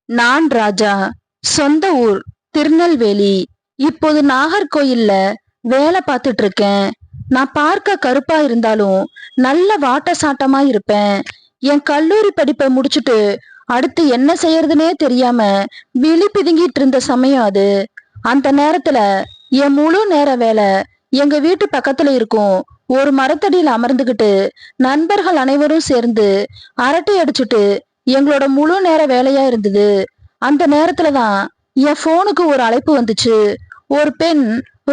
நான் ராஜா. சொந்த ஊர் திருநெல்வேலி. இப்போது நாகர்கோயில்ல வேலை பார்த்துட்டு இருக்கேன். நான் பார்க்க கருப்பா இருந்தாலும் நல்ல வாட்ட சாட்டமா இருப்பேன். என் கல்லூரி படிப்பை முடிச்சுட்டு அடுத்து என்ன செய்யறதுனே தெரியாம விழி பிதுங்கிட்டு இருந்த சமயம் அது. அந்த நேரத்துல என் முழு நேர வேலை எங்க வீட்டு பக்கத்துல இருக்கும் ஒரு மரத்தடியில் அமர்ந்துகிட்டு நண்பர்கள் அனைவரும் சேர்ந்து அரட்டை அடிச்சுட்டு எங்களோட முழு நேர வேலையா இருந்தது. அந்த நேரத்துலதான் என் போனுக்கு ஒரு அழைப்பு வந்துச்சு. ஒரு பெண்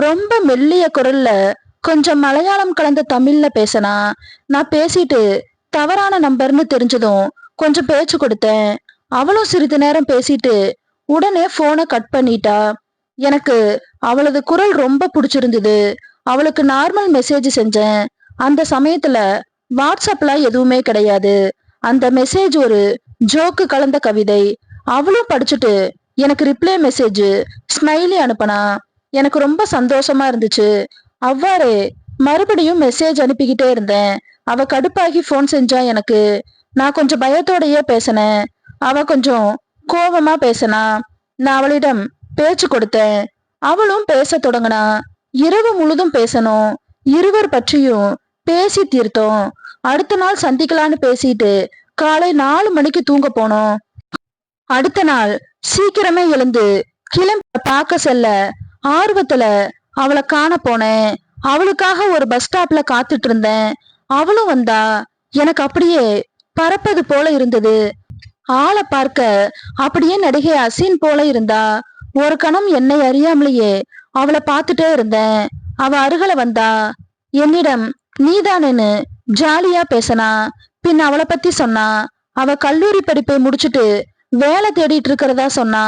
ரொம்ப மெல்லிய குரல்ல கொஞ்சம் மலையாளம் கலந்த தமிழ்ல பேசினா. நான் பேசிட்டு தவறான நம்பர்னு தெரிஞ்சதும் கொஞ்சம் பேச்சு கொடுத்தேன். அவளும் சிறிது நேரம் பேசிட்டு உடனே போனை கட் பண்ணிட்டா. எனக்கு அவளது குரல் ரொம்ப பிடிச்சிருந்தது. அவளுக்கு நார்மல் மெசேஜ் செஞ்சேன். அந்த சமயத்துல வாட்ஸ்அப்ல எதுவுமே கிடையாது. அந்த மெசேஜ் ஒரு ஜோக்கு கலந்த கவிதை. அவளும் படிச்சுட்டு எனக்கு ரிப்ளை மெசேஜ் ஸ்மைலி அனுப்பினா. எனக்கு ரொம்ப சந்தோஷமா இருந்துச்சு. அவ்வாறே மறுபடியும் மெசேஜ் அனுப்பிக்கிட்டே இருந்தேன். அவ கடுப்பாகி போன் செஞ்சா எனக்கு. நான் கொஞ்சம் பயத்தோடயே பேசினேன். அவ கொஞ்சம் கோபமா பேசினா. நான் அவளிடம் பேச்சு கொடுத்தேன். அவளும் பேச தொடங்கினா. இரவு முழுதும் பேசணும். இருவர் பற்றியும் பேசி தீர்த்தோம். அடுத்த நாள் சந்திக்கலான்னு பேசிட்டு காலை 4 மணிக்கு தூங்க போனோம். அடுத்த நாள் சீக்கிரமே எழுந்து கிளம்பி பார்க்க செல்ல ஆர்வத்துல அவளை காண போனேன். அவளுக்காக ஒரு பஸ் ஸ்டாப்ல காத்துட்டு இருந்தேன். அவளும் வந்தா. எனக்கு அப்படியே பறப்பது போல இருந்தது. ஆளை பார்க்க அப்படியே நடிகை அசின் போல இருந்தா. ஒரு கணம் என்னை அறியாமலேயே அவளை பார்த்துட்டே இருந்தேன். அவ அருகில வந்தா. என்னிடம் நீதானேன்னு ஜாலியா பேசினா. பின் அவளை பத்தி சொன்னா. அவ கல்லூரி படிப்பை முடிச்சுட்டு வேலை தேடிட்டு இருக்கிறதா சொன்னா.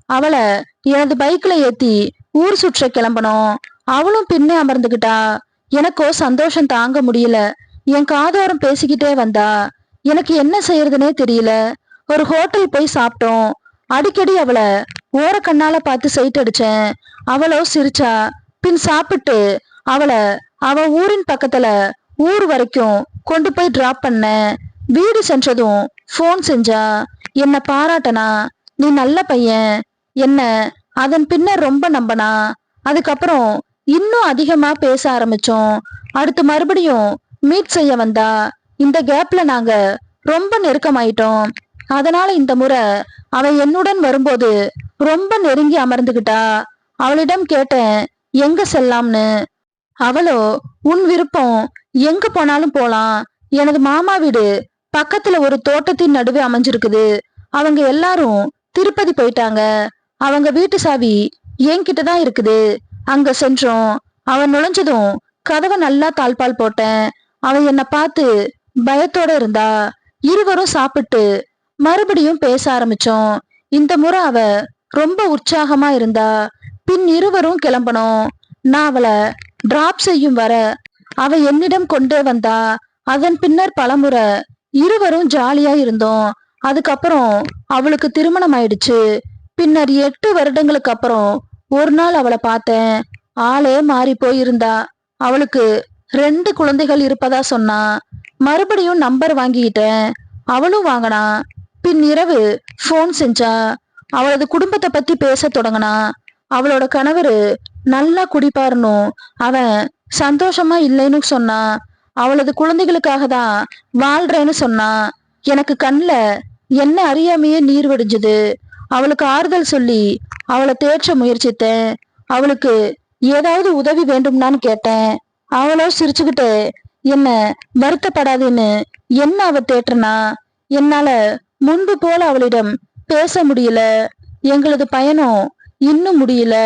அவளை எனது பைக்ல ஏத்தி ஊர் சுற்ற கிளம்பணும். அவளும் பின்னே அமர்ந்துகிட்டா. எனக்கோ சந்தோஷம் தாங்க முடியல. என் காதோரம் பேசிக்கிட்டே வந்தா. எனக்கு என்ன செய்யறதுனே தெரியல. ஒரு ஹோட்டல் போய் சாப்பிட்டோம். அடிக்கடி அவளை ஓரக்கண்ணால பார்த்து சைட் அடிச்சேன். அவளோ சிரிச்சா. பின் சாப்பிட்டு அவளை அவ ஊரின் பக்கத்துல ஊர் வரைக்கும் கொண்டு போய் டிராப் பண்ண. வீடு சென்றதும் போன் செஞ்சா. என்ன பாராட்டனா. நீ நல்ல பையன் என்ன. அதன் பின்னர் ரொம்ப நம்பனா. அதுக்கப்புறம் இன்னும் அதிகமா பேச ஆரம்பிச்சோம். அடுத்து மறுபடியும் மீட் செய்ய வந்தா. இந்த கேப்ல நாங்க ரொம்ப நெருக்கமாயிட்டோம். அதனால இந்த முறை அவ என்னுடன் வரும்போது ரொம்ப நெருங்கி அமர்ந்துகிட்டா. அவளிடம் கேட்டேன் எங்க செல்லாம்னு. அவளோ உன் விருப்பம், எங்க போனாலும் போலாம். எனது மாமா வீடு பக்கத்துல ஒரு தோட்டத்தின் நடுவே அமைஞ்சிருக்குது. அவங்க எல்லாரும் திருப்பதி போயிட்டாங்க. அவங்க வீட்டு சாவி என்கிட்டதான் இருக்குது. அங்க சென்றோம். அவன் நுழைஞ்சதும் கதவை நல்லா தாழ்பால் போட்டேன். அவன் என்னை பார்த்து பயத்தோட இருந்தா. இருவரும் சாப்பிட்டு மறுபடியும் பேச ஆரம்பிச்சோம். இந்த முறை அவ ரொம்ப உற்சாகமா இருந்தா. பின் இருவரும் கிளம்பணும். நான் அவளை டிராப் செய்யும் வர அவ என்னிடம் கொண்டே வந்தா. அதன் பின்னர் பலமுறை இருவரும் ஜாலியா இருந்தோம். அதுக்கப்புறம் அவளுக்கு திருமணம் ஆயிடுச்சு. பின்னர் 8 வருடங்களுக்கு அப்புறம் ஒரு நாள் அவளை பார்த்தேன். ஆளே மாறி போயிருந்தா. அவளுக்கு 2 குழந்தைகள் இருப்பதா சொன்னா. மறுபடியும் நம்பர் வாங்கிக்கிட்டேன். அவளும் வாங்கினா. பின் இரவு போன் செஞ்சா. அவளது குடும்பத்தை பத்தி பேச தொடங்கினா. அவளோட கணவரு நல்லா குடிப்பாருனும் அவன் சந்தோஷமா இல்லைன்னு சொன்னா. அவளது குழந்தைகளுக்காக தான் வாழ்றேன்னு சொன்னா. எனக்கு கண்ல என்ன அறியாமையே நீர் வடிஞ்சது. அவளுக்கு ஆறுதல் சொல்லி அவளை தேற்ற முயற்சித்தேன். அவளுக்கு ஏதாவது உதவி வேண்டும்னான்னு கேட்டேன். அவளோ சிரிச்சுக்கிட்டு என்ன வருத்தப்படாதுன்னு என்ன அவ தேற்றனா. என்னால முன்பு போல அவளிடம் பேச முடியல. எங்களது பயணம் இன்னும் முடியல.